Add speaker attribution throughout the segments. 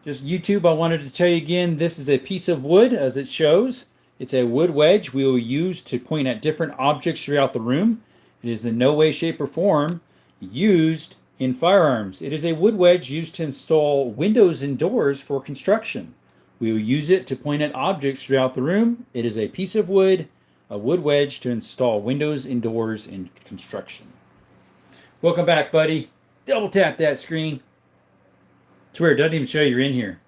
Speaker 1: Just YouTube, I wanted to tell you again, this is a piece of wood as it shows. It's a wood wedge we will use to point at different objects throughout the room. It is in no way, shape, or form used in firearms. It is a wood wedge used to install windows and doors for construction. We will use it to point at objects throughout the room. It is a piece of wood, a wood wedge to install windows and doors in construction. Welcome back, buddy. Double tap that screen. It's weird, it doesn't even show you're in here.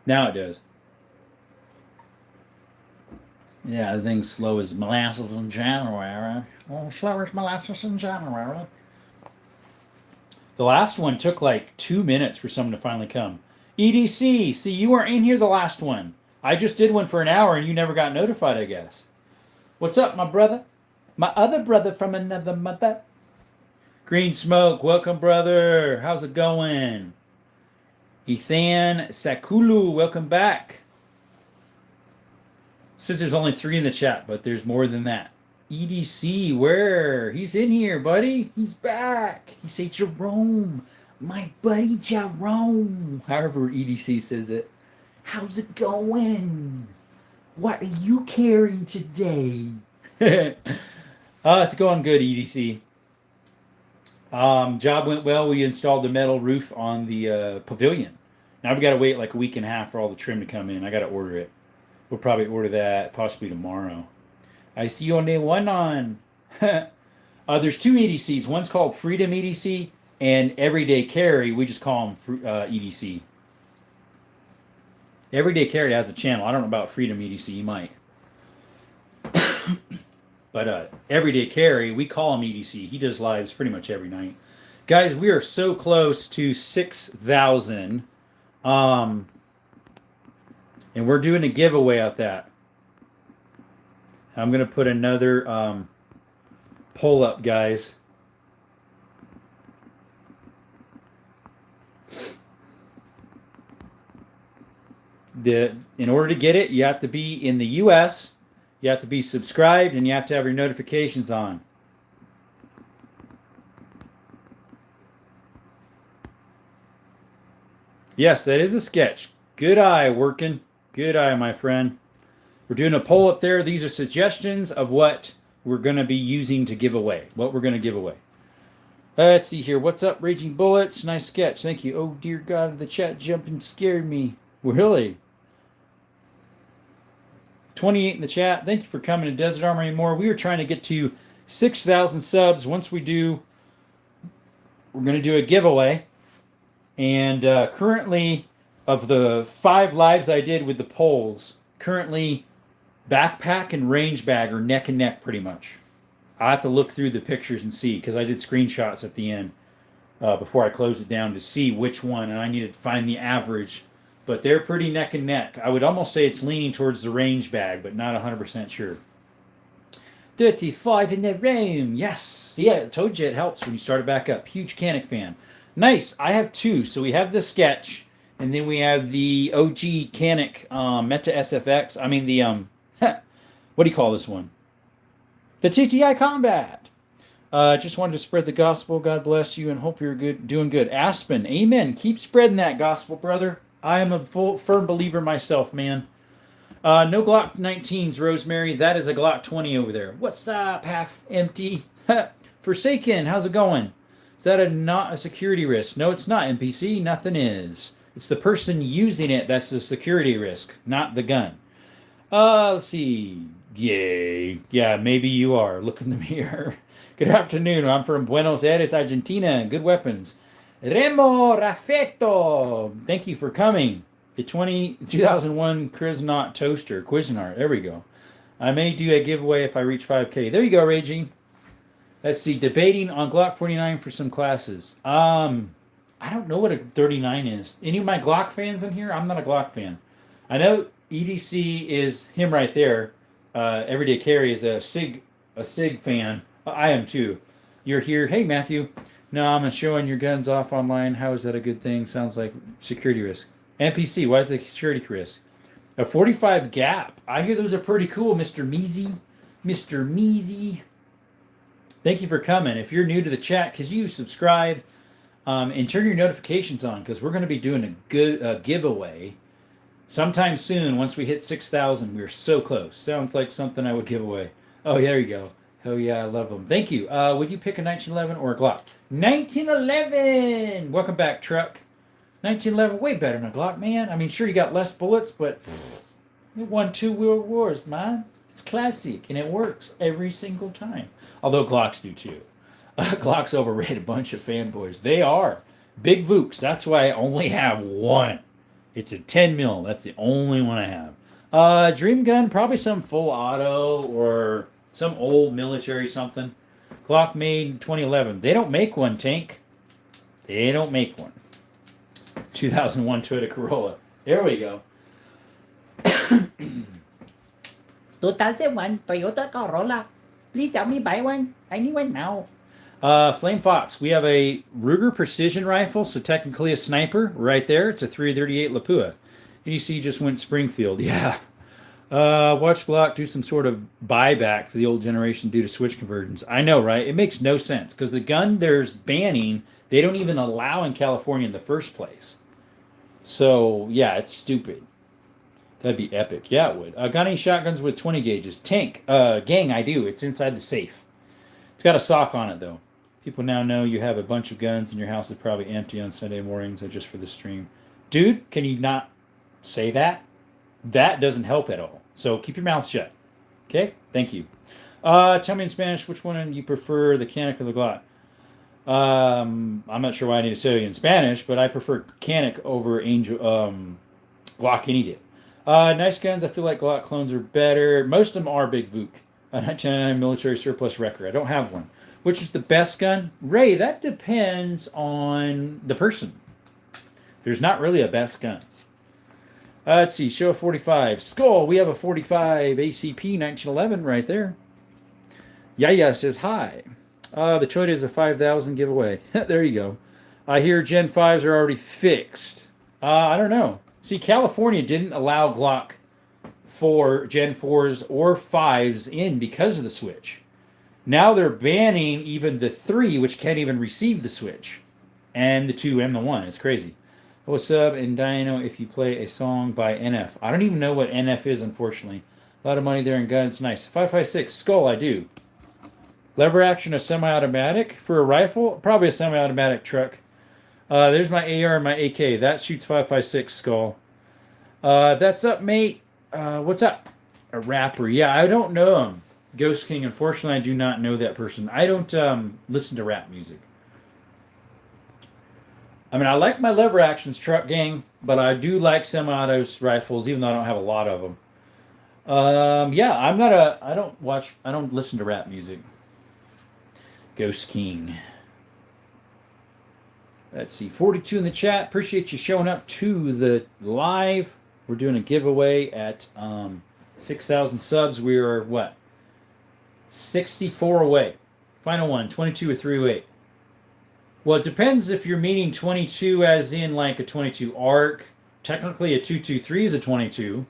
Speaker 1: Now it does. Yeah, the thing's slow as molasses in January. Oh, slow as molasses in January. The last one took like 2 minutes for someone to finally come. EDC, see, you weren't in here the last one. I just did one for an hour and you never got notified, I guess. What's up, my brother? My other brother from another mother. Green Smoke, welcome, brother. How's it going? Ethan Sakulu, welcome back. Says there's only 3 in the chat, but there's more than that. EDC, where? He's in here, buddy. He's back. He say Jerome, my buddy Jerome. However EDC says it. How's it going? What are you carrying today? It's going good, EDC. Job went well. We installed the metal roof on the pavilion. Now we got to wait like a week and a half for all the trim to come in. I got to order it. We'll probably order that possibly tomorrow. I see only one on. There's 2 EDCs. One's called Freedom EDC and Everyday Carry. We just call them EDC. Everyday Carry has a channel. I don't know about Freedom EDC. You might. But Everyday Carry, we call him EDC. He does lives pretty much every night. Guys, we are so close to 6,000. And we're doing a giveaway at that. I'm going to put another poll up, guys. In order to get it, you have to be in the U.S., you have to be subscribed, and you have to have your notifications on. Yes, that is a sketch. Good eye, working. Good eye, my friend. We're doing a poll up there. These are suggestions of what we're going to be using to give away. What we're going to give away. Let's see here. What's up, Raging Bullets? Nice sketch. Thank you. Oh, dear God, the chat jumping scared me. Really? 28 in the chat. Thank you for coming to Desert Armory and More. We are trying to get to 6,000 subs. Once we do, we're going to do a giveaway. And currently, of the 5 lives I did with the polls, currently backpack and range bag are neck and neck pretty much. I have to look through the pictures and see, because I did screenshots at the end before I closed it down to see which one, and I needed to find the average. But they're pretty neck and neck. I would almost say it's leaning towards the range bag, but not 100% sure. 35 in the room. Yes. Yeah, I told you it helps when you start it back up. Huge Canic fan. Nice. I have 2. So we have the sketch, and then we have the OG Canic Meta SFX. I mean the, what do you call this one? The TTI Combat. Just wanted to spread the gospel. God bless you and hope you're doing good. Aspen. Amen. Keep spreading that gospel, brother. I am a firm believer myself, man. No Glock 19s, Rosemary. That is a Glock 20 over there. What's up, half empty? Forsaken, how's it going? Is that not a security risk? No, it's not, NPC. Nothing is. It's the person using it that's the security risk, not the gun. Let's see. Yay. Yeah, maybe you are. Look in the mirror. Good afternoon. I'm from Buenos Aires, Argentina. Good weapons. Remo Raffetto, thank you for coming. A 2001 Cuisinart toaster. Cuisinart, there we go. I may do a giveaway if I reach 5K. There you go, Raging. Let's see, debating on Glock 49 for some classes. I don't know what a 39 is. Any of my Glock fans in here? I'm not a Glock fan. I know EDC is him right there. Everyday Carry is a SIG fan. I am too. You're here. Hey, Matthew. No, I'm showing your guns off online. How is that a good thing? Sounds like security risk. NPC, why is it a security risk? A 45 gap. I hear those are pretty cool, Mr. Measy. Mr. Measy. Thank you for coming. If you're new to the chat, because you subscribe, And turn your notifications on because we're going to be doing a good giveaway sometime soon. Once we hit 6,000, we're so close. Sounds like something I would give away. Oh, there you go. Oh yeah, I love them. Thank you. Would you pick a 1911 or a Glock? 1911. Welcome back, truck. 1911, way better than a Glock, man. I mean, sure you got less bullets, but it won 2 world wars, man. It's classic and it works every single time. Although Glocks do too. Glocks overrated a bunch of fanboys. They are. Big Vooks. That's why I only have one. It's a 10 mil. That's the only one I have. Dream gun, probably some full auto or some old military something. Glock made 2011. They don't make one, Tank. They don't make one. 2001 Toyota Corolla. There we go.
Speaker 2: 2001 Toyota Corolla. Please tell me buy one. I need one now.
Speaker 1: Flame Fox. We have a Ruger precision rifle, so technically a sniper right there. It's a 338 Lapua. And you see, just went Springfield. Yeah. Watch Glock do some sort of buyback for the old generation due to switch conversions. I know, right? It makes no sense because the gun there's banning, they don't even allow in California in the first place. So, yeah, it's stupid. That'd be epic. Yeah, it would. Got any shotguns with 20 gauges? Tank. Gang, I do. It's inside the safe. It's got a sock on it, though. People now know you have a bunch of guns and your house is probably empty on Sunday mornings or just for the stream. Dude, can you not say that? That doesn't help at all. So keep your mouth shut. Okay? Thank you. Tell me in Spanish which one you prefer, the Canic or the Glock. I'm not sure why I need to say it in Spanish, but I prefer Canic over Glock any day. Nice guns. I feel like Glock clones are better. Most of them are Big Vuk. A 1999 military surplus wrecker. I don't have one. Which is the best gun? Ray, that depends on the person. There's not really a best gun. Let's see. Show a 45. Skull, we have a 45 ACP 1911 right there. Yaya says hi. The Toyota is a 5,000 giveaway. There you go. I hear Gen 5s are already fixed. I don't know. See, California didn't allow Glock for Gen 4s or 5s in because of the Switch. Now they're banning even the 3, which can't even receive the Switch. And the 2 and the 1. It's crazy. What's up, and Dino, if you play a song by NF. I don't even know what NF is, unfortunately. A lot of money there in guns. Nice. 5.56. Skull, I do. Lever action, a semi-automatic. For a rifle, probably a semi-automatic truck. There's my AR and my AK. That shoots 5.56 Skull. That's up, mate. What's up? A rapper. Yeah, I don't know him. Ghost King. Unfortunately, I do not know that person. I don't listen to rap music. I mean, I like my lever actions, truck gang, but I do like semi-autos rifles, even though I don't have a lot of them. Yeah, I don't listen to rap music. Ghost King. Let's see, 42 in the chat. Appreciate you showing up to the live. We're doing a giveaway at 6,000 subs. We are, what? 64 away. Final one, 22 or 308. Well, it depends if you're meaning 22 as in like a 22 arc. Technically, a 223 is a 22.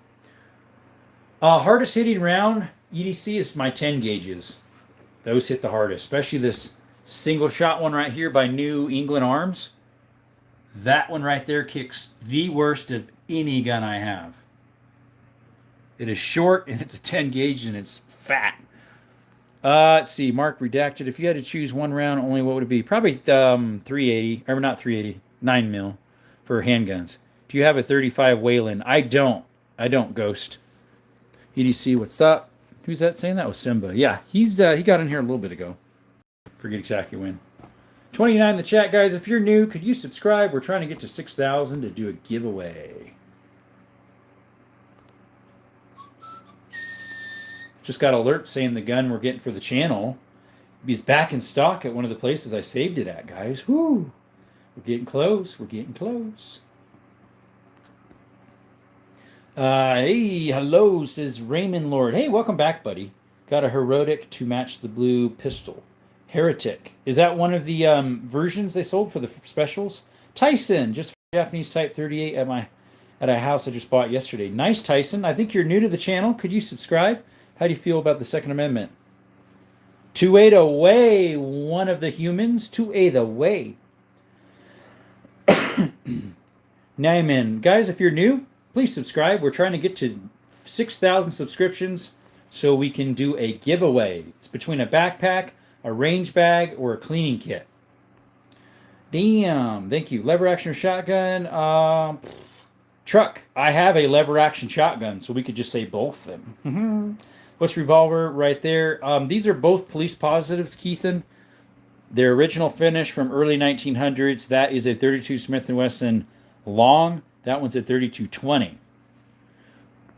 Speaker 1: Hardest hitting round, EDC, is my 10 gauges. Those hit the hardest, especially this single shot one right here by New England Arms. That one right there kicks the worst of any gun I have. It is short and it's a 10 gauge and it's fat. Let's see, Mark redacted. If you had to choose one round, only what would it be? Probably 380, or not 380, 9 mil for handguns. Do you have a 35 Wayland? I don't, Ghost. EDC, what's up? Who's that saying? That was Simba. Yeah, he got in here a little bit ago. Forget exactly when. 29 in the chat, guys. If you're new, could you subscribe? We're trying to get to 6,000 to do a giveaway. Just got alert saying the gun we're getting for the channel is back in stock at one of the places I saved it at, guys. Whoo! We're getting close. We're getting close. Hey, hello, says Raymond Lord. Hey, welcome back, buddy. Got a Heroic to match the blue pistol. Heretic. Is that one of the versions they sold for the specials? Tyson, just Japanese Type 38 at a house I just bought yesterday. Nice, Tyson. I think you're new to the channel. Could you subscribe? How do you feel about the Second Amendment? 2-8 away, one of the humans. 2-8 away. Nyman. Guys, if you're new, please subscribe. We're trying to get to 6,000 subscriptions so we can do a giveaway. It's between a backpack, a range bag, or a cleaning kit. Damn. Thank you. Lever action shotgun. Truck. I have a lever action shotgun, so we could just say both of them. What's revolver right there? These are both police positives, Keithan. Their original finish from early 1900s. That is a 32 Smith & Wesson long. That one's a 32-20.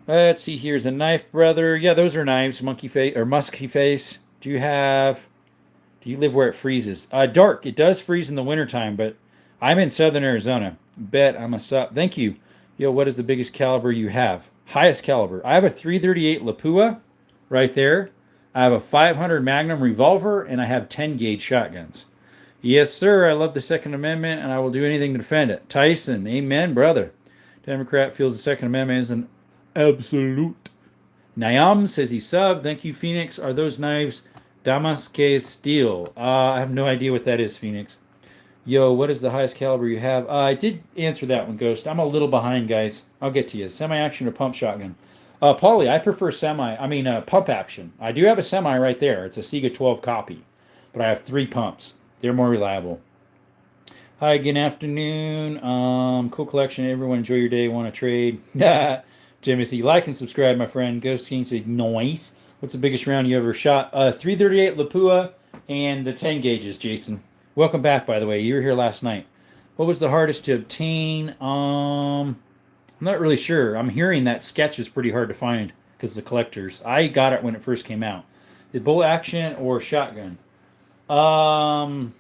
Speaker 1: Let's see. Here's a knife, brother. Yeah, those are knives. Monkey face or musky face. Do you live where it freezes? Dark. It does freeze in the wintertime, but I'm in southern Arizona. Bet I'm a sup. Thank you. Yo, what is the biggest caliber you have? Highest caliber. I have a 338 Lapua right there. I have a 500 Magnum revolver, and I have 10 gauge shotguns. Yes, sir. I love the Second Amendment, and I will do anything to defend it. Tyson, amen, brother. Democrat feels the Second Amendment is an absolute. Nyam says he subbed. Thank you, Phoenix. Are those knives Damascus steel? I have no idea what that is, Phoenix. Yo, what is the highest caliber you have? I did answer that one, Ghost. I'm a little behind, guys. I'll get to you. Semi-action or pump shotgun? Paulie, I prefer pump action. I do have a semi right there. It's a Sega 12 copy. But I have 3 pumps. They're more reliable. Hi, good afternoon. Cool collection. Everyone enjoy your day. Want to trade? Timothy, like and subscribe, my friend. Ghost King says, nice. What's the biggest round you ever shot? 338 Lapua and the 10 gauges, Jason. Welcome back, by the way. You were here last night. What was the hardest to obtain? I'm not really sure. I'm hearing that sketch is pretty hard to find because the collectors. I got it when it first came out. Did bolt action or shotgun? I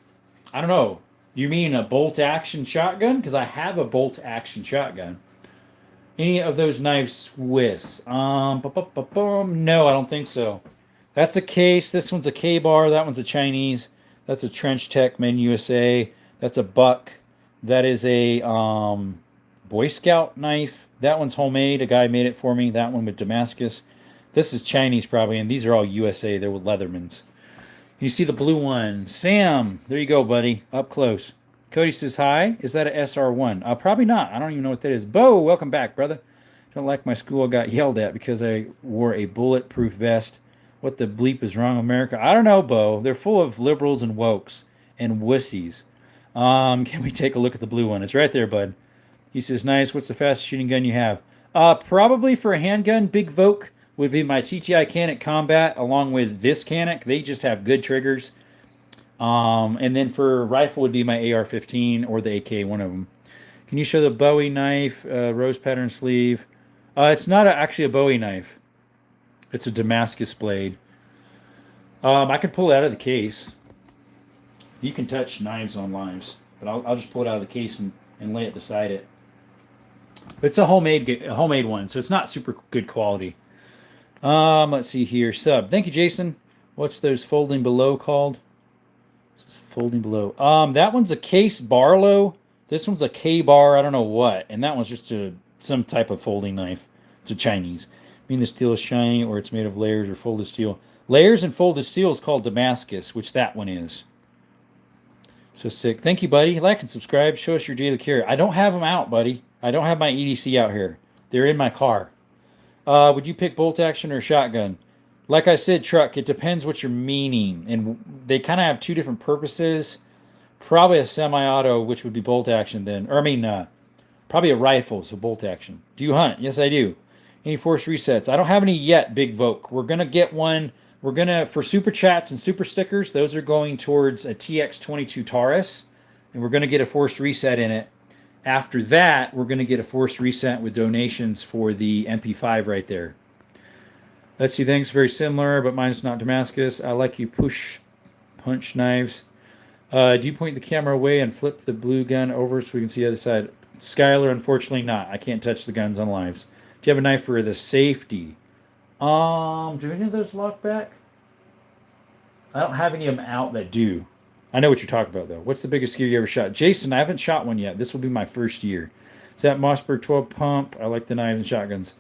Speaker 1: don't know. You mean a bolt action shotgun? Because I have a bolt action shotgun. Any of those knives Swiss? No, I don't think so. That's a case. This one's a K-bar. That one's a Chinese. That's a Trench Tech made in USA. That's a buck. That is a Boy Scout knife. That one's homemade. A guy made it for me. That one with Damascus. This is Chinese probably, and these are all USA. They're with Leathermans. You see the blue one. Sam, there you go, buddy. Up close. Cody says hi. Is that a SR1? Probably not. I don't even know what that is. Bo, welcome back, brother. Don't like my school got yelled at because I wore a bulletproof vest. What the bleep is wrong, America? I don't know, Bo. They're full of liberals and wokes and wussies. Can we take a look at the blue one? It's right there, bud. He says, nice. What's the fastest shooting gun you have? Probably for a handgun, Big Voke would be my TTI Canic Combat along with this Canic. They just have good triggers. And then for rifle would be my AR-15 or the AK, one of them. Can you show the Bowie knife, rose pattern sleeve? It's not actually a Bowie knife. It's a Damascus blade. I can pull it out of the case. You can touch knives on lives, but I'll just pull it out of the case and lay it beside it. But it's a homemade one, so it's not super good quality. Let's see here. Sub. Thank you, Jason. What's those folding below called? This is folding below. That one's a Case Barlow. This one's a K-bar. I don't know what. And that one's just some type of folding knife. It's a Chinese. I mean the steel is shiny or it's made of layers or folded steel. Layers and folded steel is called Damascus, which that one is. So sick. Thank you, buddy. Like and subscribe. Show us your daily carry. I don't have them out, buddy. I don't have my EDC out here. They're in my car. Would you pick bolt action or shotgun? Like I said, truck, it depends what you're meaning. And they kind of have two different purposes. Probably a semi-auto, which would be bolt action then. Or probably a rifle, so bolt action. Do you hunt? Yes, I do. Any force resets? I don't have any yet, Big Voke. We're going to get one. We're going to, for super chats and super stickers, those are going towards a TX22 Taurus. And we're going to get a forced reset in it. After that, we're going to get a forced reset with donations for the MP5 right there. Let's see, things very similar, but mine's not Damascus. I like you punch knives. Do you point the camera away and flip the blue gun over so we can see the other side? Skylar, unfortunately not. I can't touch the guns on lives. Do you have a knife for the safety? Do any of those lock back? I don't have any of them out that do. I know what you're talking about, though. What's the biggest gear you ever shot? Jason, I haven't shot one yet. This will be my first year. Is that Mossberg 12 pump? I like the knives and shotguns.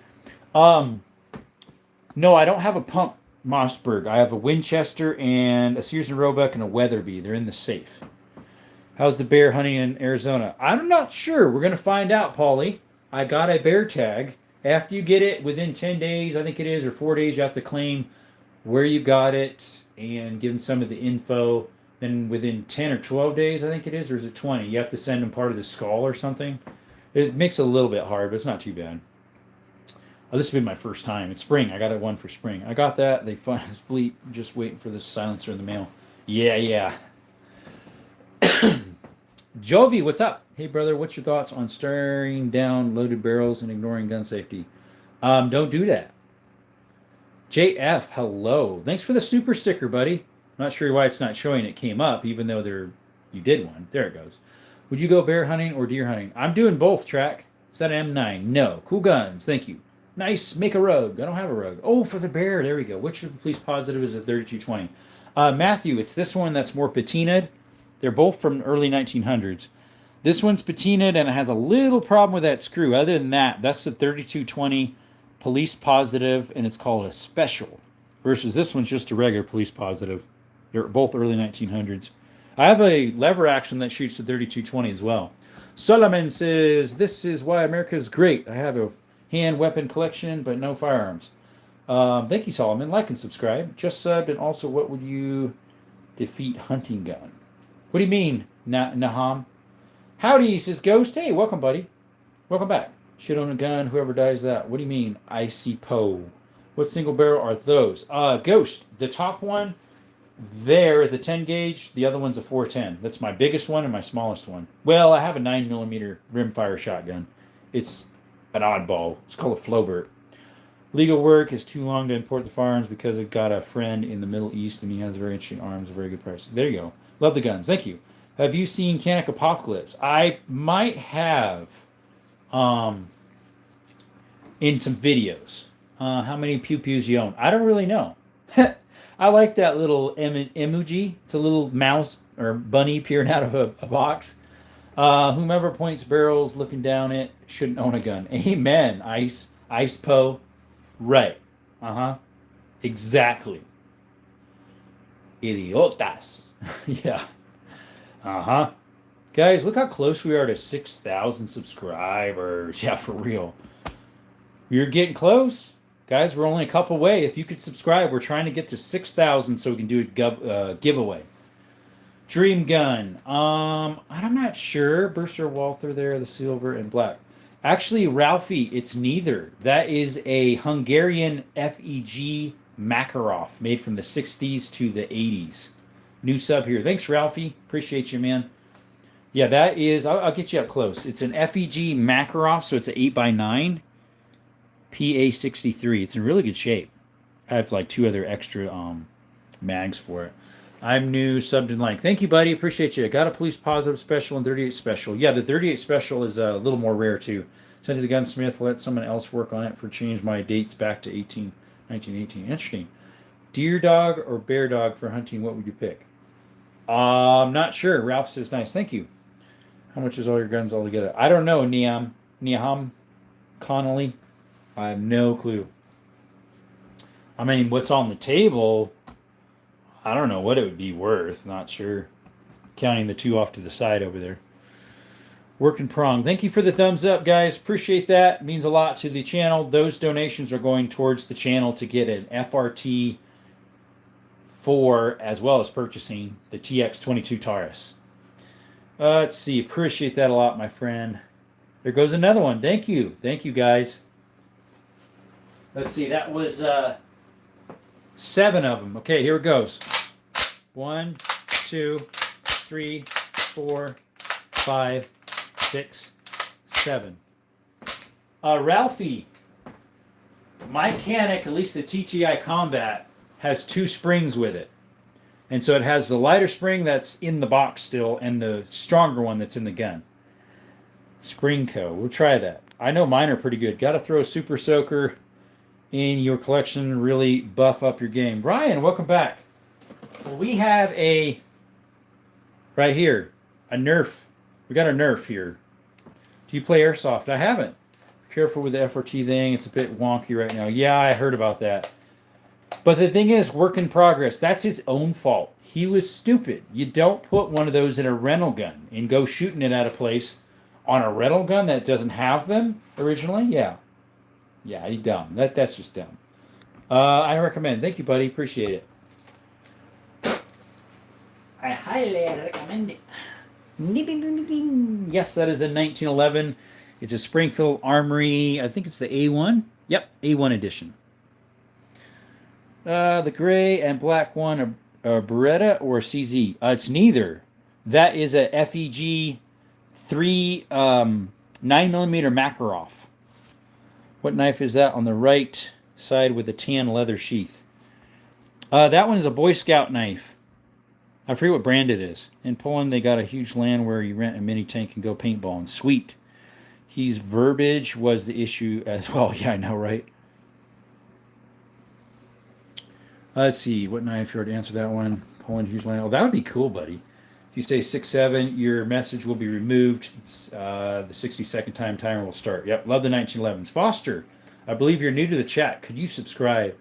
Speaker 1: No, I don't have a pump Mossberg. I have a Winchester and a Sears & Roebuck and a Weatherby. They're in the safe. How's the bear hunting in Arizona? I'm not sure. We're going to find out, Paulie. I got a bear tag. After you get it, within 10 days, I think it is, or 4 days, you have to claim where you got it and give them some of the info. Then within 10 or 12 days, I think it is, or is it 20? You have to send them part of the skull or something. It makes it a little bit hard, but it's not too bad. Oh, this has been my first time. It's spring. I got it one for spring. I got that. They find this bleep. Just waiting for this silencer in the mail. Yeah, yeah. Jovi, what's up? Hey, brother, what's your thoughts on staring down loaded barrels and ignoring gun safety? Don't do that. JF, hello. Thanks for the super sticker, buddy. I'm not sure why it's not showing it came up, even though you did one. There it goes. Would you go bear hunting or deer hunting? I'm doing both, Track. Is that an M9? No. Cool guns. Thank you. Nice. Make a rug. I don't have a rug. Oh, for the bear. There we go. Which of the police positive is a 3220? Matthew, it's this one that's more patinaed. They're both from early 1900s. This one's patinaed and it has a little problem with that screw. Other than that, that's the 3220 police positive, and it's called a special. Versus this one's just a regular police positive. They're both early 1900s. I have a lever action that shoots the 3220 as well. Solomon says, this is why America is great. I have a hand weapon collection, but no firearms. Thank you, Solomon. Like and subscribe. Just subbed, and also, what would you defeat hunting gun? What do you mean, Naham? Howdy, says Ghost. Hey, welcome, buddy. Welcome back. Shit on a gun, whoever dies that. What do you mean, Icy Poe? What single barrel are those? Ghost, the top one there is a 10 gauge. The other one's a 410. That's my biggest one and my smallest one. Well, I have a 9mm rimfire shotgun. It's an oddball. It's called a Flowbert. Legal work is too long to import the firearms because I've got a friend in the Middle East and he has very interesting arms, very good price. There you go. Love the guns. Thank you. Have you seen Canic Apocalypse? I might have in some videos. How many pew-pews you own? I don't really know. I like that little emoji. It's a little mouse or bunny peering out of a box. Whomever points barrels looking down it shouldn't own a gun. Amen. Ice Poe. Right. Exactly. Idiotas. Yeah. Guys, look how close we are to 6,000 subscribers. Yeah, for real. We're getting close. Guys, we're only a couple away. If you could subscribe, we're trying to get to 6,000 so we can do a giveaway. Dream Gun. I'm not sure. Burster Walther there, the silver and black. Actually, Ralphie, it's neither. That is a Hungarian FEG Makarov made from the 60s to the 80s. New sub here. Thanks, Ralphie. Appreciate you, man. Yeah, that is... I'll get you up close. It's an FEG Makarov, so it's an 8x9 PA63. It's in really good shape. I have like 2 other extra mags for it. I'm new, subbed and like. Thank you, buddy. Appreciate you. Got a police positive special and 38 special. Yeah, the 38 special is a little more rare, too. Sent to the gunsmith. Let someone else work on it for change my dates back to 1918. Interesting. Deer dog or bear dog for hunting, what would you pick? I'm not sure. Ralph says, nice. Thank you. How much is all your guns all together? I don't know, Niam Connolly. I have no clue. I mean, what's on the table, I don't know what it would be worth. Not sure. Counting the 2 off to the side over there. Working prong. Thank you for the thumbs up, guys. Appreciate that. It means a lot to the channel. Those donations are going towards the channel to get an FRT 4 as well as purchasing the TX22 Taurus. Let's see. Appreciate that a lot, my friend. There goes another one. Thank you. Thank you, guys. Let's see. That was 7 of them. Okay, here it goes. 1, 2, 3, 4, 5, 6, 7. Ralphie, my Canic, at least the TTI Combat, has 2 springs with it. And so it has the lighter spring that's in the box still and the stronger one that's in the gun. Spring Co. We'll try that. I know mine are pretty good. Got to throw a Super Soaker in your collection, really buff up your game. Ryan, welcome back. Well, we have right here, a Nerf. We got a Nerf here. Do you play Airsoft? I haven't. Careful with the FRT thing. It's a bit wonky right now. Yeah, I heard about that. But the thing is, work in progress. That's his own fault. He was stupid. You don't put one of those in a rental gun and go shooting it at a place on a rental gun that doesn't have them originally. Yeah. Yeah, you dumb. That's just dumb. I recommend. Thank you, buddy. Appreciate it. I highly recommend it. Yes, that is in 1911. It's a Springfield Armory. I think it's the A1. Yep, A1 edition. The gray and black one, a Beretta or a CZ? It's neither. That is a FEG 3 9mm Makarov. What knife is that on the right side with the tan leather sheath? That one is a Boy Scout knife. I forget what brand it is. In Poland, they got a huge land where you rent a mini tank and go paintballing. Sweet. His verbiage was the issue as well. Yeah, I know, right? Let's see. What knife you already answered that one? Poland, huge land. Oh, that would be cool, buddy. If you say 6-7, your message will be removed. The 60-second timer will start. Yep, love the 1911s. Foster, I believe you're new to the chat. Could you subscribe?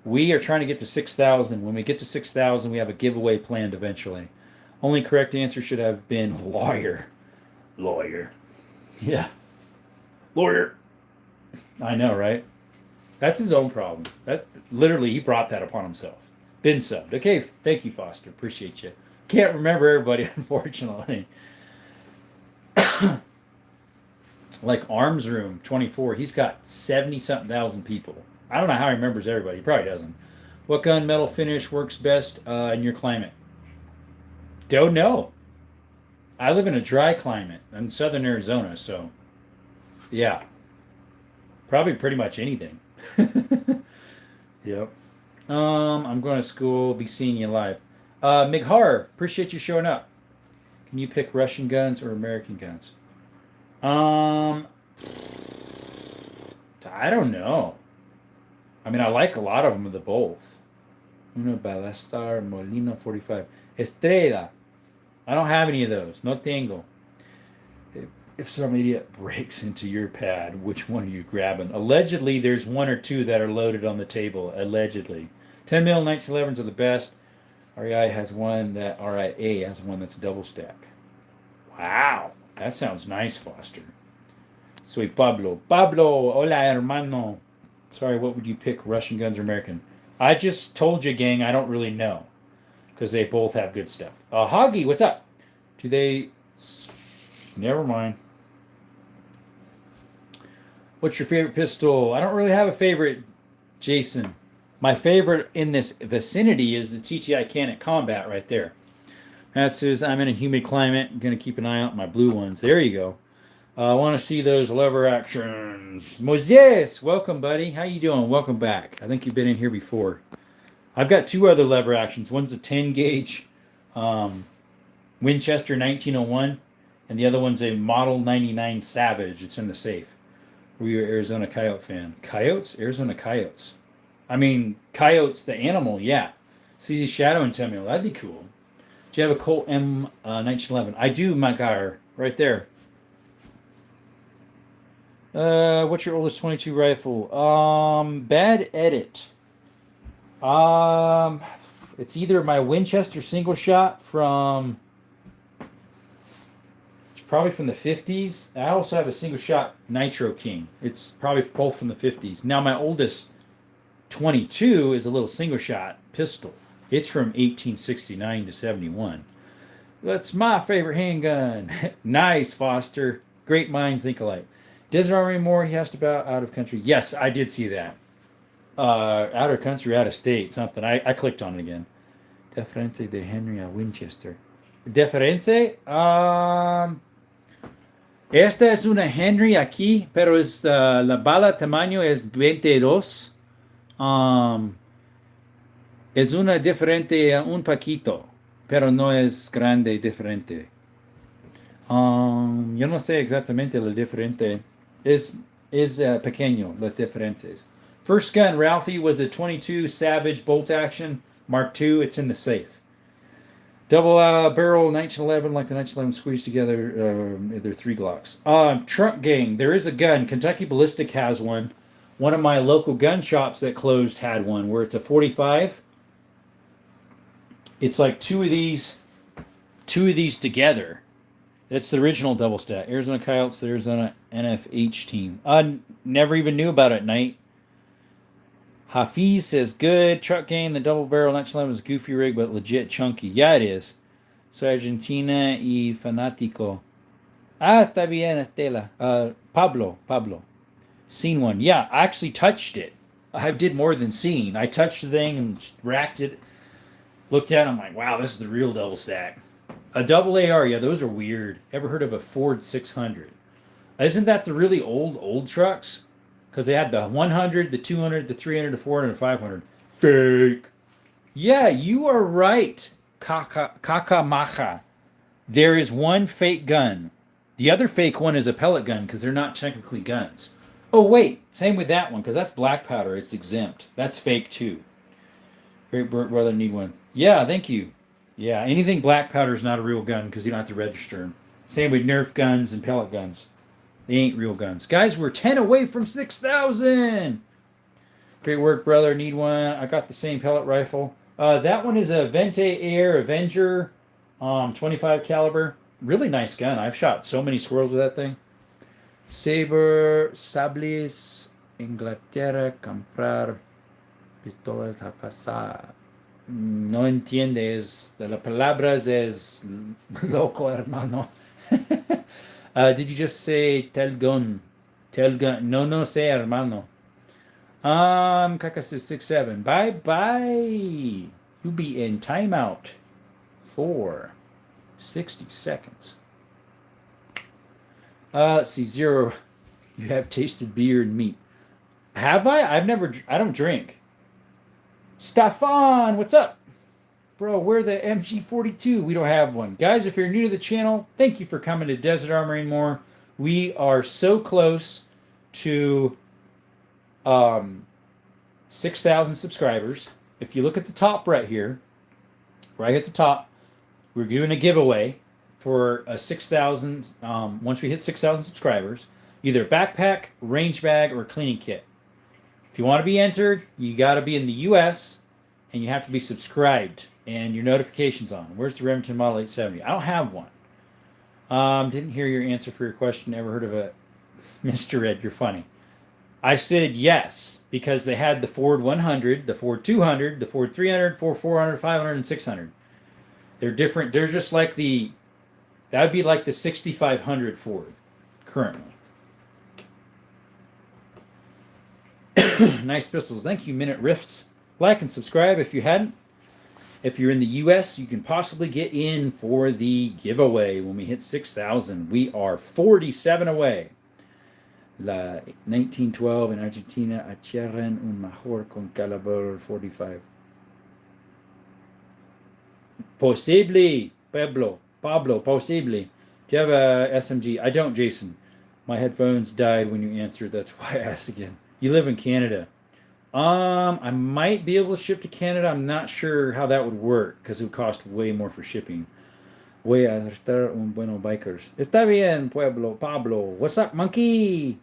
Speaker 1: We are trying to get to 6,000. When we get to 6,000, we have a giveaway planned eventually. Only correct answer should have been lawyer. Lawyer. Yeah. Lawyer. I know, right? That's his own problem. That literally, he brought that upon himself. Been subbed. Okay, thank you, Foster. Appreciate you. Can't remember everybody, unfortunately. Like Arms Room 24, he's got 70-something thousand people. I don't know how he remembers everybody. He probably doesn't. What gunmetal finish works best in your climate? Don't know. I live in a dry climate in southern Arizona, so yeah. Probably pretty much anything. Yep. I'm going to school. Be seeing you live. Mighar, appreciate you showing up. Can you pick Russian guns or American guns? I don't know. I mean, I like a lot of them, the both. Uno Balestar Molino 45. Estrella. I don't have any of those. No tengo. If some idiot breaks into your pad, which one are you grabbing? Allegedly, there's one or two that are loaded on the table. Allegedly. 10 mil 1911s are the best. REI has one that RIA has one that's double stack. Wow. That sounds nice, Foster. Soy Pablo. Pablo, hola, hermano. Sorry, what would you pick, Russian guns or American? I just told you, gang, I don't really know. Because they both have good stuff. Hoggy, what's up? Do they... Never mind. What's your favorite pistol? I don't really have a favorite, Jason. My favorite in this vicinity is the TTI Canet Combat right there. That says I'm in a humid climate. I'm going to keep an eye out on my blue ones. There you go. I want to see those lever actions. Moses, welcome, buddy. How you doing? Welcome back. I think you've been in here before. I've got two other lever actions. One's a 10 gauge Winchester 1901, and the other one's a Model 99 Savage. It's in the safe. Were you an Arizona Coyote fan? Coyotes? Arizona Coyotes. I mean, Coyotes, the animal, yeah. CZ Shadow and Temio, that'd be cool. Do you have a Colt M 1911? I do, my guy, right there. What's your oldest 22 rifle? Bad edit. It's either my Winchester single shot from... It's probably from the 50s. I also have a single shot Nitro King. It's probably both from the 50s. Now my oldest 22 is a little single shot pistol. It's from 1869 to 71. That's my favorite handgun. Nice, Foster. Great minds think alike. DesertArmoryAndMore, he asked about out of country. Yes, I did see that. Out of country, out of state, something. I clicked on it again. Deferente de Henry a Winchester. Deferente? Esta es una Henry aquí, pero es la bala tamaño es 22. Es una diferente un poquito, pero no es grande diferente. Yo no sé exactamente lo diferente. Es pequeño, las diferencias. First gun, Ralphie, was a 22 Savage bolt action Mark II. It's in the safe. Double barrel 1911, like the 1911 squeezed together. They're 3 Glocks. Truck gang, there is a gun. Kentucky Ballistic has one. One of my local gun shops that closed had one where it's a 45. It's like two of these together. That's the original double stack. Arizona Coyotes, the Arizona NFH team. I never even knew about it, Knight. Hafiz says, good. Truck game, the double barrel 911 is goofy rig, but legit chunky. Yeah, it is. So Argentina y fanático. Está bien, Estela. Pablo. Seen one. Yeah, I actually touched it. I did more than seen. I touched the thing and just racked it. Looked at it, I'm like, wow, this is the real double stack. A double AR, yeah, those are weird. Ever heard of a Ford 600? Isn't that the really old trucks? Because they had the 100, the 200, the 300, the 400, the 500. Fake. Yeah, you are right, Kakamacha. There is one fake gun. The other fake one is a pellet gun because they're not technically guns. Oh, wait. Same with that one because that's black powder. It's exempt. That's fake too. Great brother need one. Yeah, thank you. Yeah, anything black powder is not a real gun because you don't have to register them. Same with Nerf guns and pellet guns. They ain't real guns. Guys, we're 10 away from 6,000. Great work, brother. Need one. I got the same pellet rifle. That one is a Vente Air Avenger 25 caliber. Really nice gun. I've shot so many squirrels with that thing. Sables, Inglaterra, comprar pistolas a pasar. No entiendes. De las palabras es loco, hermano. Did you just say Telgun? Telgun. No sé, hermano. Kaka says 6-7. Bye. You be in timeout for 60 seconds. Let's see. 0. You have tasted beer and meat. Have I? I don't drink. Stefan, what's up? Bro, we're the MG42. We don't have one. Guys, if you're new to the channel, thank you for coming to Desert Armory and More. We are so close to 6,000 subscribers. If you look at the top right here, right at the top, we're doing a giveaway for a 6,000, once we hit 6,000 subscribers, either backpack, range bag, or cleaning kit. If you want to be entered, you got to be in the U.S., and you have to be subscribed and your notifications on. Where's the Remington Model 870? I don't have one. Didn't hear your answer for your question. Never heard of it. Mr. Ed, you're funny. I said yes, because they had the Ford 100, the Ford 200, the Ford 300, Ford 400, 500, and 600. They're different. They're just like that would be like the 6500 Ford currently. Nice pistols. Thank you, Minute Rifts. Like and subscribe if you hadn't. If you're in the U.S., you can possibly get in for the giveaway when we hit 6,000. We are 47 away. La 1912 en Argentina adquieren un mejor con calibre 45. Possibly, Pablo, possibly. Do you have a SMG? I don't, Jason. My headphones died when you answered. That's why I asked again. You live in Canada. I might be able to ship to Canada. I'm not sure how that would work because it would cost way more for shipping. Voy a estar un bueno bikers. Está bien, Pablo. What's up, monkey?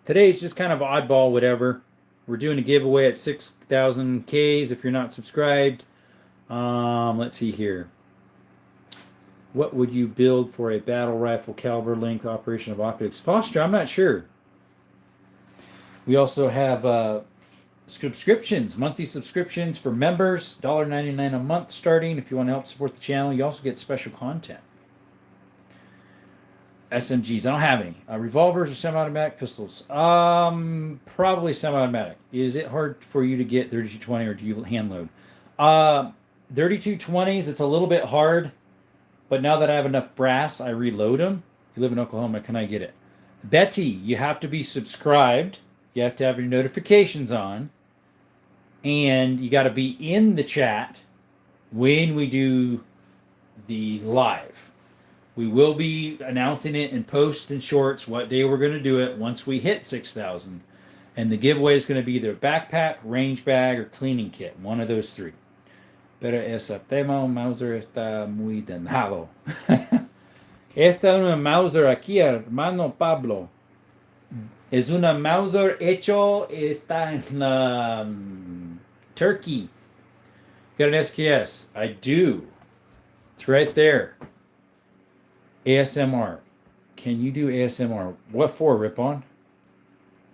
Speaker 1: Today's just kind of oddball, whatever. We're doing a giveaway at 6,000 Ks if you're not subscribed. Let's see here. What would you build for a battle rifle caliber length operation of optics? Foster, I'm not sure. We also have subscriptions, monthly subscriptions for members, $1.99 a month starting. If you want to help support the channel, you also get special content. SMGs, I don't have any. Revolvers or semi-automatic pistols? Probably semi-automatic. Is it hard for you to get 3220 or do you hand load? 3220s, it's a little bit hard, but now that I have enough brass, I reload them. You live in Oklahoma, can I get it? Betty, you have to be subscribed. You have to have your notifications on. And you got to be in the chat when we do the live. We will be announcing it in posts and shorts what day we're going to do it once we hit 6,000. And the giveaway is going to be either backpack, range bag, or cleaning kit. One of those three. Pero ese tema, Mauser está muy danado. Esta una Mauser aquí, hermano Pablo. Es una Mauser hecho está en Turkey. Got an SKS. I do. It's right there. ASMR. Can you do ASMR? What for, Ripon?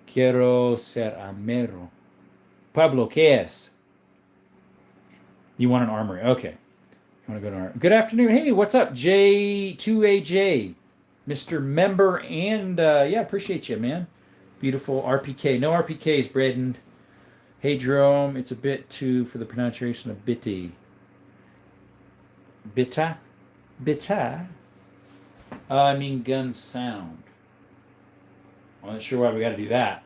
Speaker 1: Quiero ser amero. Pablo, ¿qué es? You want an armory. Okay. You want to go to armory. Good afternoon. Hey, what's up, J2AJ? Mr. Member, and yeah, appreciate you, man. Beautiful RPK. No RPKs, Braden. Hey, Jerome. It's a bit too for the pronunciation of bitty. Bitta? Bitta? I mean gun sound. I'm not sure why we got to do that.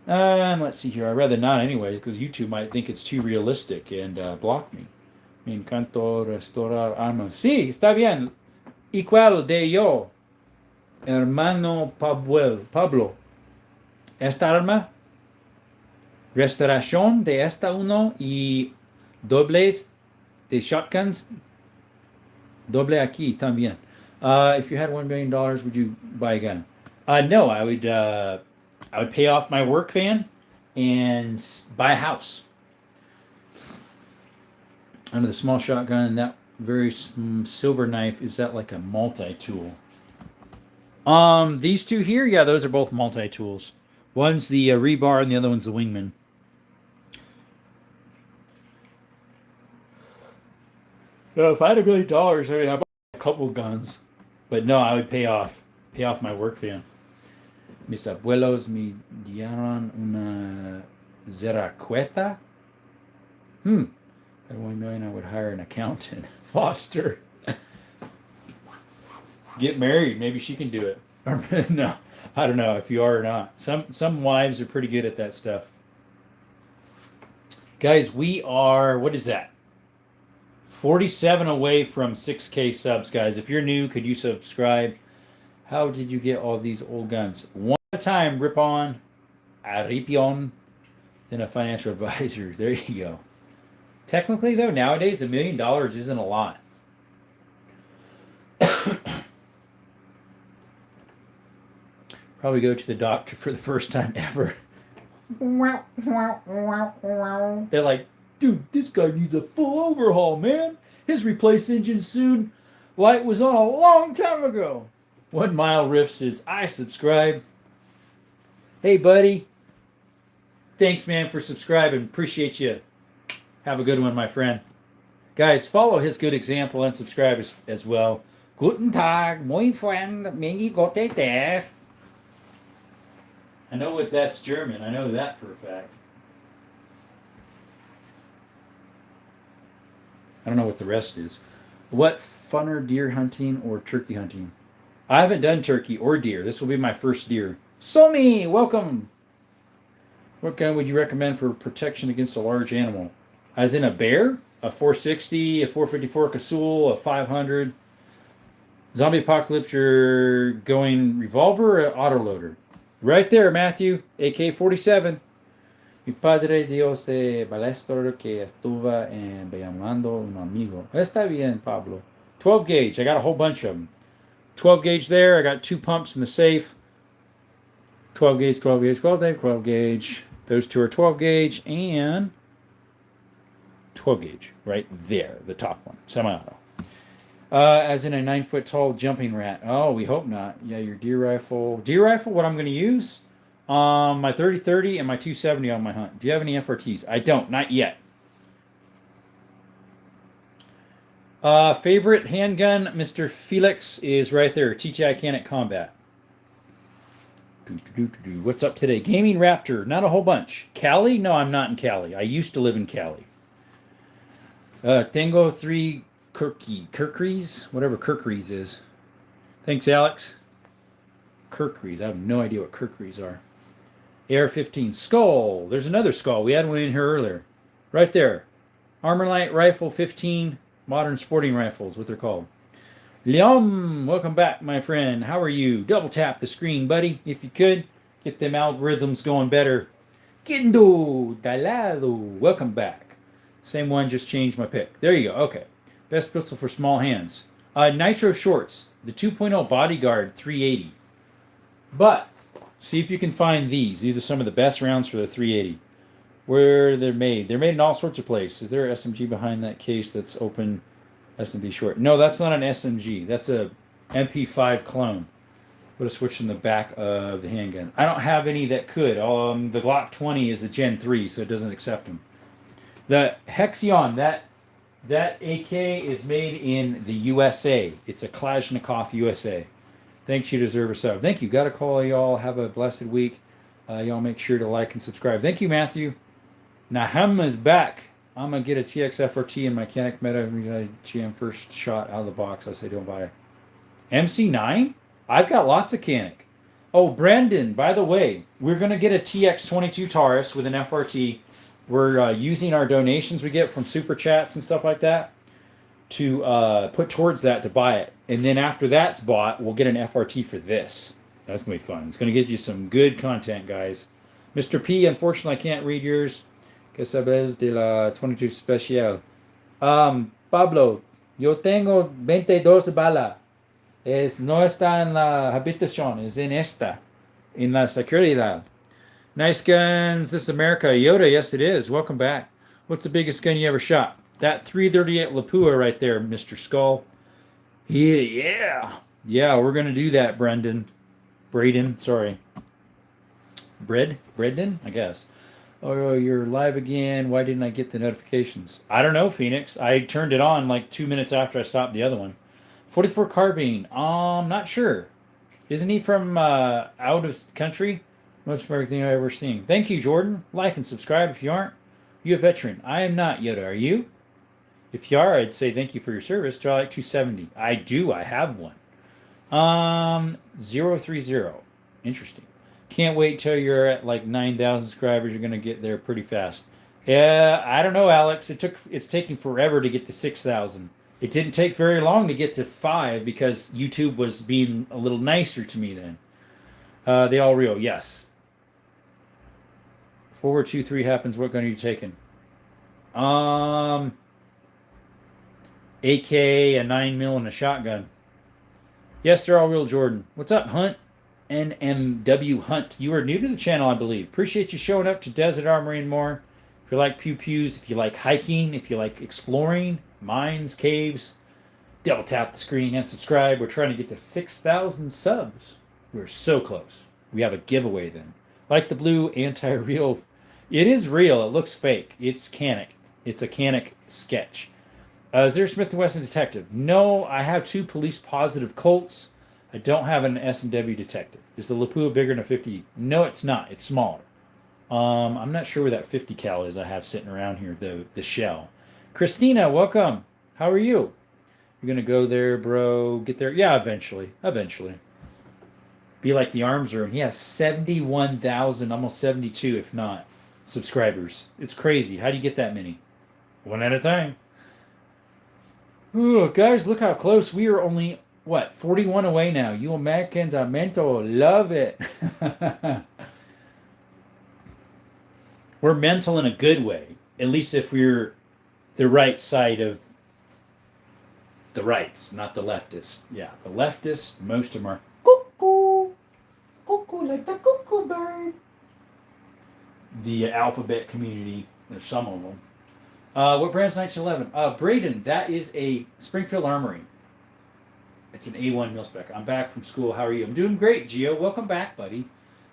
Speaker 1: Let's see here. I'd rather not anyways, because YouTube might think it's too realistic and block me. Me encanto restaurar armas. Sí, está bien. Igual de yo, hermano Pablo. Esta arma, restauración de esta uno y dobles de shotguns. Doble aquí también. If you had $1 million, would you buy a gun? No, I would pay off my work van and buy a house. Under the small shotgun, that very silver knife, is that like a multi-tool? These two here, yeah, those are both multi-tools. One's the rebar and the other one's the wingman. If I had $1 million, I mean, I bought a couple guns, but no, I would pay off my work van. Mis abuelos me dieron una zaracueta. At $1 million, I would hire an accountant. Foster. Get married. Maybe she can do it. No, I don't know if you are or not. Some wives are pretty good at that stuff. Guys, we are, what is that? 47 away from 6K subs, guys. If you're new, could you subscribe? How did you get all these old guns? One at a time, Ripon, Aripion, then a financial advisor. There you go. Technically, though, nowadays, $1 million isn't a lot. Probably go to the doctor for the first time ever. They're like, dude, this guy needs a full overhaul, man. His replace engine soon. Light was on a long time ago. 1 Mile Riff says, I subscribe. Hey, buddy. Thanks, man, for subscribing. Appreciate you. Have a good one, my friend. Guys, follow his good example and subscribe as well. Guten Tag, mein Freund, many gute Tag. I know what that's German. I know that for a fact. I don't know what the rest is. What funner, deer hunting or turkey hunting? I haven't done turkey or deer. This will be my first deer. Somi, welcome. What gun would you recommend for protection against a large animal? As in a bear, a 460, a 454 Casull, a 500. Zombie apocalypse, you're going revolver or autoloader? Right there, Matthew, AK-47. Mi padre Dios de balestor que estuvo en llamando un amigo. Está bien, Pablo. 12 gauge. I got a whole bunch of them. 12 gauge there. I got 2 pumps in the safe. 12 gauge, 12 gauge, 12 gauge, 12 gauge. Those two are 12 gauge and 12 gauge right there, the top one, semi-auto. As in a 9-foot tall jumping rat. Oh, we hope not. Yeah, your deer rifle. Deer rifle, what I'm going to use? My 30-30 and my 270 on my hunt. Do you have any FRTs? I don't, not yet. Favorite handgun, Mr. Felix, is right there. TTI Canic Combat. What's up today? Gaming Raptor, not a whole bunch. Cali? No, I'm not in Cali. I used to live in Cali. Tango 3 Kirkries, whatever Kirkries is. Thanks, Alex. Kirkries, I have no idea what Kirkries are. AR-15 Skull. There's another Skull. We had one in here earlier. Right there. Armor Light Rifle 15. Modern sporting rifles, what they're called. Liam, welcome back, my friend. How are you? Double tap the screen, buddy, if you could. Get them algorithms going better. Kendo Dalado, welcome back. Same one, just changed my pick. There you go, okay. Best pistol for small hands. Nitro Shorts, the 2.0 Bodyguard 380. But See if you can find these. These are some of the best rounds for the 380. Where they're made. They're made in all sorts of places. Is there an SMG behind that case that's open SMG short? No, that's not an SMG. That's a MP5 clone. Put a switch in the back of the handgun. I don't have any that could. The Glock 20 is the Gen 3, so it doesn't accept them. The Hexion, that AK is made in the USA. It's a Kalashnikov USA. Thanks, you deserve a sub. Thank you. Got to call y'all. Have a blessed week. Y'all make sure to like and subscribe. Thank you, Matthew. Nahem is back. I'm going to get a TX FRT in my Canik Meta GM first shot out of the box. I say don't buy it. MC9? I've got lots of Canik. Oh, Brandon, by the way, we're going to get a TX22 Taurus with an FRT. We're using our donations we get from Super Chats and stuff like that to put towards that to buy it. And then after that's bought, we'll get an FRT for this. That's going to be fun. It's going to get you some good content, guys. Mr. P, unfortunately, I can't read yours. Que sabes de la 22 Special? Pablo, yo tengo 22 balas. No está en la habitación, es en esta, en la seguridad. Nice guns. This is America. Yoda, yes it is. Welcome back. What's the biggest gun you ever shot? That 338 Lapua right there, Mr. Skull. Yeah, we're going to do that, Braden, sorry. Bredden, I guess. Oh, you're live again. Why didn't I get the notifications? I don't know, Phoenix. I turned it on like 2 minutes after I stopped the other one. 44 Carbine. Not sure. Isn't he from out of country? Most American thing I've ever seen. Thank you, Jordan. Like and subscribe if you aren't. You a veteran. I am not, Yoda. Are you? If you are, I'd say thank you for your service. Try like 270. I do. I have one. 030. Interesting. Can't wait till you're at like 9,000 subscribers. You're gonna get there pretty fast. Yeah, I don't know, Alex. It's taking forever to get to 6,000. It didn't take very long to get to 5 because YouTube was being a little nicer to me then. They all real, yes. Forward 2-3 happens. What gun are you taking? AK, a 9mm, and a shotgun. Yes, they're all real, Jordan. What's up, Hunt? NMW Hunt. You are new to the channel, I believe. Appreciate you showing up to Desert Armory and More. If you like pew-pews, if you like hiking, if you like exploring, mines, caves, double tap the screen and subscribe. We're trying to get to 6,000 subs. We're so close. We have a giveaway then. Like the blue anti-real. It is real. It looks fake. It's Canik. It's a Canik sketch. Is there a Smith & Wesson detective? No, I have 2 police-positive Colts. I don't have an S&W detective. Is the Lapua bigger than a 50? No, it's not. It's smaller. I'm not sure where that 50 cal is I have sitting around here, the shell. Christina, welcome. How are you? You're going to go there, bro. Get there? Yeah, eventually. Be like the arms room. He has 71,000, almost 72 if not, subscribers. It's crazy. How do you get that many? One at a time. Ooh, guys, look how close. We are only, 41 away now. You Americans are mental. Love it. We're mental in a good way. At least if we're the right side of the rights, not the leftists. Yeah, the leftists, most of them are cuckoo. Cuckoo like the cuckoo bird. The alphabet community, there's some of them. What brand's 1911? Braden, that is a Springfield Armory. It's an A1 mil spec. I'm back from school. How are you? I'm doing great, Gio. Welcome back, buddy.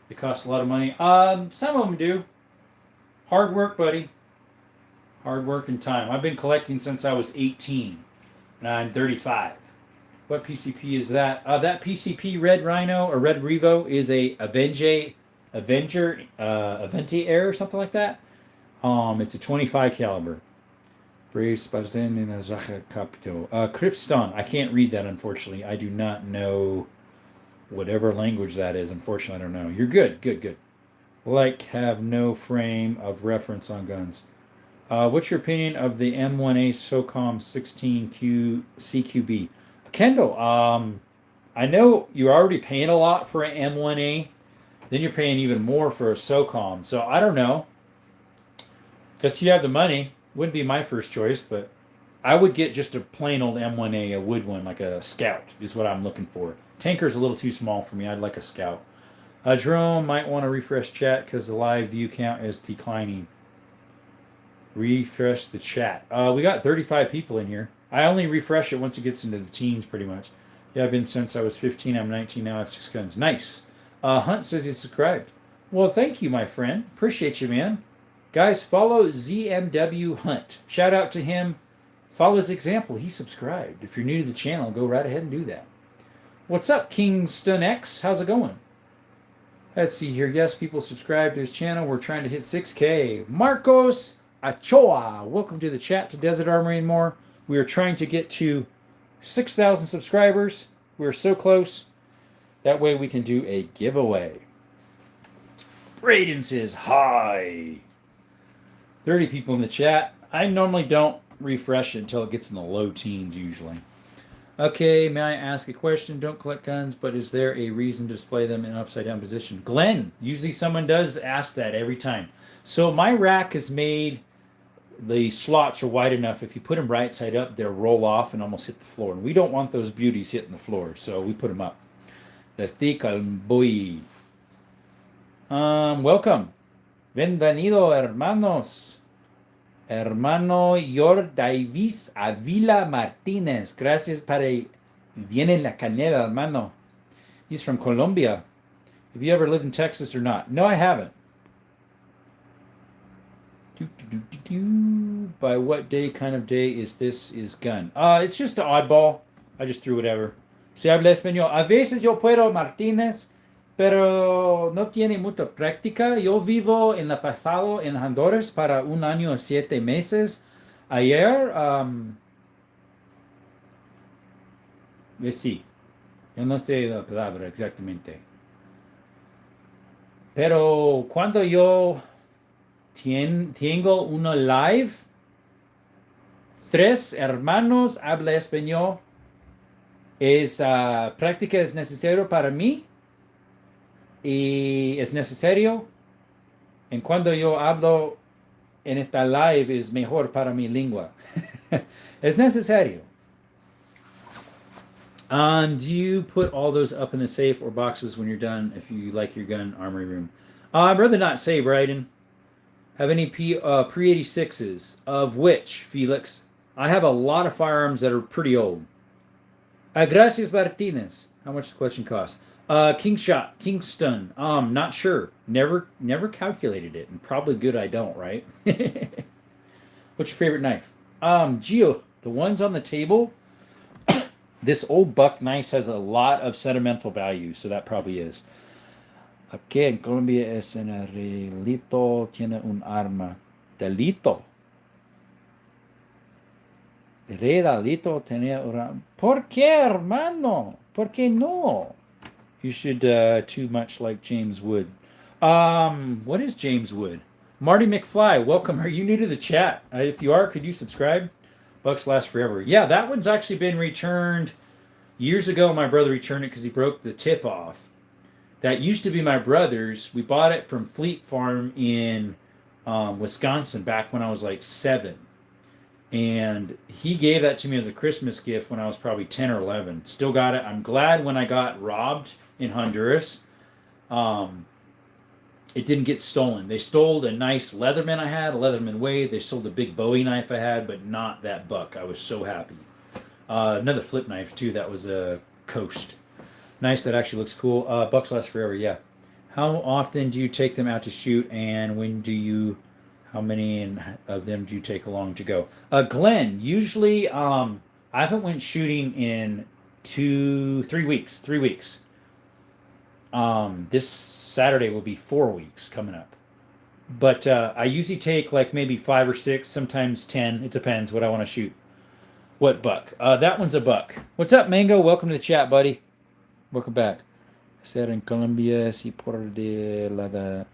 Speaker 1: It costs a lot of money. Some of them do. Hard work, buddy. Hard work and time. I've been collecting since I was 18, and I'm 35. What PCP is that? That PCP Red Rhino or Red Revo is a Aventi Air or something like that. It's a 25 caliber. Krypton. I can't read that, unfortunately. I do not know whatever language that is. Unfortunately, I don't know. You're good. Good. Like, have no frame of reference on guns. What's your opinion of the M1A SOCOM 16Q CQB? Kendall, I know you're already paying a lot for an M1A. Then you're paying even more for a SOCOM. So I don't know. Because you have the money. Wouldn't be my first choice, but I would get just a plain old M1A, a wood one, like a Scout, is what I'm looking for. Tanker's a little too small for me. I'd like a Scout. Jerome might want to refresh chat because the live view count is declining. Refresh the chat. We got 35 people in here. I only refresh it once it gets into the teens, pretty much. Yeah, I've been since I was 15. I'm 19 now. I have 6 guns. Nice. Hunt says he's subscribed. Well, thank you, my friend. Appreciate you, man. Guys, follow ZMW Hunt. Shout out to him. Follow his example. He subscribed. If you're new to the channel, go right ahead and do that. What's up, Kingston X? How's it going? Let's see here. Yes, people subscribe to his channel. We're trying to hit 6K. Marcos Achoa. Welcome to the chat to Desert Armory and More. We are trying to get to 6,000 subscribers. We're so close. That way we can do a giveaway. Braden says hi. 30 people in the chat. I normally don't refresh it until it gets in the low teens usually. Okay, may I ask a question? Don't collect guns, but is there a reason to display them in upside down position? Glenn, usually someone does ask that every time. So my rack is made, the slots are wide enough. If you put them right side up, they'll roll off and almost hit the floor. And we don't want those beauties hitting the floor, so we put them up. That's the boy. Welcome. Bienvenido, hermanos. Hermano Yor Davis Avila Martinez. Gracias para viene la canela, hermano. He's from Colombia. Have you ever lived in Texas or not? No, I haven't. By what kind of day is this gun? It's just an oddball. I just threw whatever. Se habla español. A veces yo puedo, Martínez, pero no tiene mucha práctica. Yo vivo en la pasado en Honduras para 1 año y 7 meses. Ayer, sí, yo no sé la palabra exactamente. Pero cuando yo tengo una live, 3 hermanos habla español. Práctica es necesario para mí y es necesario. En cuando yo hablo en esta live es mejor para mi lengua. Es necesario. Do you put all those up in the safe or boxes when you're done if you like your gun armory room? I'd rather not say, Bryden. Have any pre-86s? Of which, Felix? I have a lot of firearms that are pretty old. Gracias, Martinez. How much does the question cost? Kingston. Not sure. Never calculated it, and probably good I don't, right? What's your favorite knife? Gio, the ones on the table. This old buck knife has a lot of sentimental value, so that probably is. Aquí en Colombia es en el delito tiene un arma. Delito. Redalito tenía una... ¿Por qué, hermano? ¿Por qué no? You should too much like James Wood. What is James Wood? Marty McFly, welcome. Are you new to the chat? If you are, could you subscribe? Bucks last forever. Yeah, that one's actually been returned years ago. My brother returned it because he broke the tip off. That used to be my brother's. We bought it from Fleet Farm in Wisconsin back when I was like 7. And he gave that to me as a Christmas gift when I was probably 10 or 11. Still got it. I'm glad when I got robbed in Honduras, it didn't get stolen. They stole a nice Leatherman I had, a Leatherman Wade. They sold a big Bowie knife I had, but not that buck. I was so happy. Another flip knife, too. That was a Coast. Nice. That actually looks cool. Bucks last forever, yeah. How often do you take them out to shoot, and when do you... How many of them do you take along to go? Glenn, usually I haven't went shooting in 3 weeks. 3 weeks. This Saturday will be 4 weeks coming up. But I usually take like maybe 5 or 6, sometimes 10. It depends what I want to shoot. What buck? That one's a buck. What's up, Mango? Welcome to the chat, buddy. Welcome back. Ser en Colombia, si por de la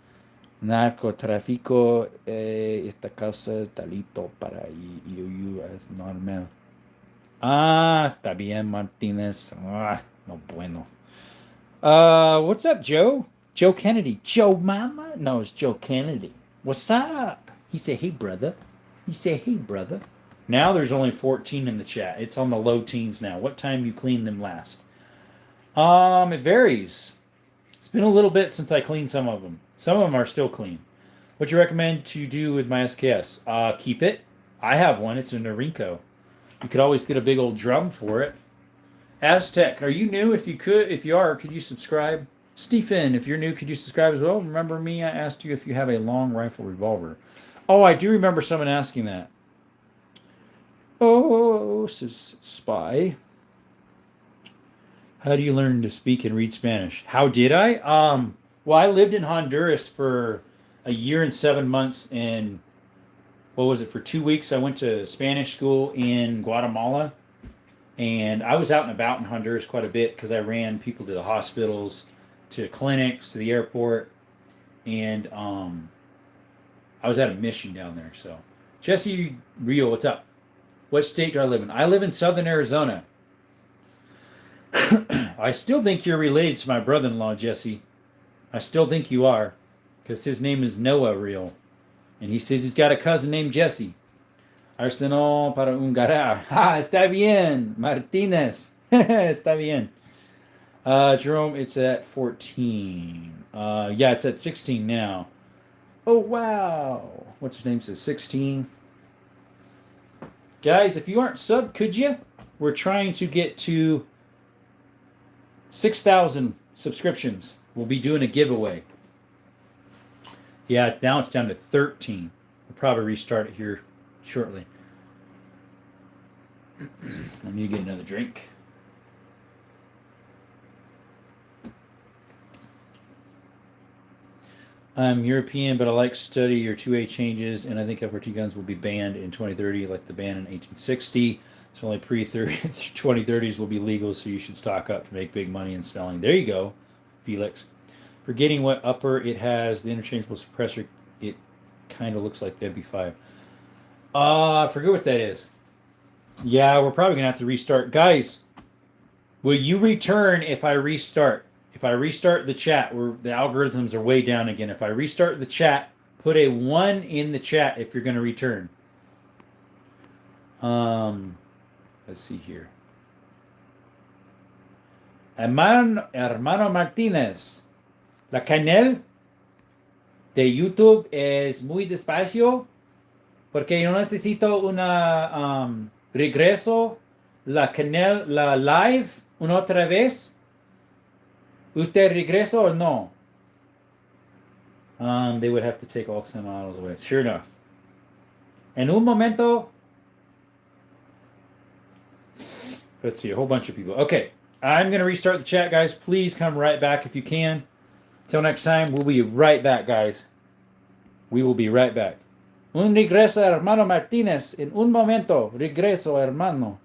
Speaker 1: narcotráfico, esta casa es delito para you es normal. Está bien, Martínez. No bueno. What's up, Joe? Joe Kennedy. Joe Mama? No, it's Joe Kennedy. What's up? He said, hey, brother. He said, hey, brother. Now there's only 14 in the chat. It's on the low teens now. What time you clean them last? It varies. It's been a little bit since I cleaned some of them. Some of them are still clean. What do you recommend to do with my SKS? Keep it. I have one. It's a Norinco. You could always get a big old drum for it. Aztec, are you new? If you are, could you subscribe? Stephen, if you're new, could you subscribe as well? Remember me? I asked you if you have a long rifle revolver. Oh, I do remember someone asking that. Oh, says Spy. How do you learn to speak and read Spanish? How did I? Well, I lived in Honduras for a year and 7 months, and what was it, for 2 weeks? I went to Spanish school in Guatemala, and I was out and about in Honduras quite a bit because I ran people to the hospitals, to clinics, to the airport, and I was at a mission down there. So, Jesse Rio, what's up? What state do I live in? I live in southern Arizona. I still think you're related to my brother-in-law, Jesse. I still think you are, because his name is Noah Real, and he says he's got a cousin named Jesse. Arsenal para un garage. Ah, está bien, Martinez. Está bien. Jerome, it's at 14. Yeah, it's at 16 now. Oh, wow. What's his name? Says 16. Guys, if you aren't subbed, could you? We're trying to get to 6,000 subscriptions. We'll be doing a giveaway. Yeah, now it's down to 13. We'll probably restart it here shortly. I need to get another drink. I'm European, but I like to study your 2A changes, and I think FRT guns will be banned in 2030 like the ban in 1860. So only pre-2030s will be legal, so you should stock up to make big money in selling. There you go, Felix. Forgetting what upper it has, the interchangeable suppressor, it kind of looks like the MP5. I forget what that is. Yeah, we're probably going to have to restart. Guys, will you return if I restart? If I restart the chat, where the algorithms are way down again. If I restart the chat, put a 1 in the chat if you're going to return. Let's see here. Hermano Martinez, la canal de YouTube es muy despacio porque yo necesito una regreso la canal, la live una otra vez. ¿Usted regreso or no? They would have to take all semi-autos away. Sure enough. En un momento. Let's see, a whole bunch of people. Okay, I'm going to restart the chat, guys. Please come right back if you can. Till next time, we'll be right back, guys. We will be right back. Un regreso, hermano Martinez. En un momento, regreso, hermano.